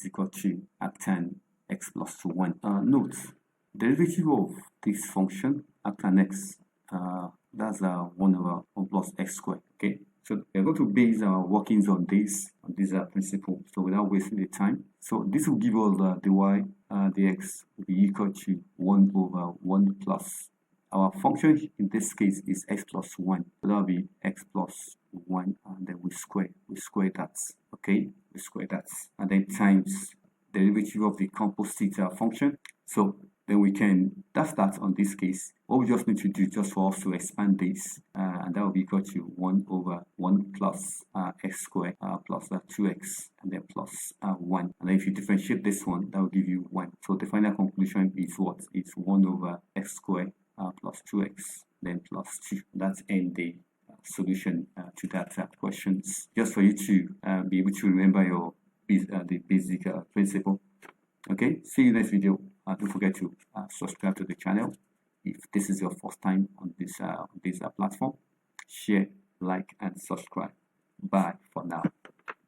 is equal to arctan x plus 1. Note, derivative of this function arctan x, that's 1 over 1 plus x squared. Okay, so we're going to base our workings on this principle, so without wasting the time. So this will give us the y dx will be equal to 1 over 1 plus, our function in this case is x plus 1, so that will be x plus 1, and then we square that. Okay, we square that, and then times derivative of the composite function. So then we can, that's that on this case. What we just need to do just for us to expand this, and that will be equal to 1 over 1 plus x squared plus 2x, and then plus 1. And then if you differentiate this one, that will give you 1. So the final conclusion is what? It's 1 over x squared plus 2x, then plus 2. That's end the solution to that questions, just for you to be able to remember the basic principle. Okay, see you in the next video. Don't forget to subscribe to the channel if this is your first time on this platform. Share, like, and subscribe. Bye for now.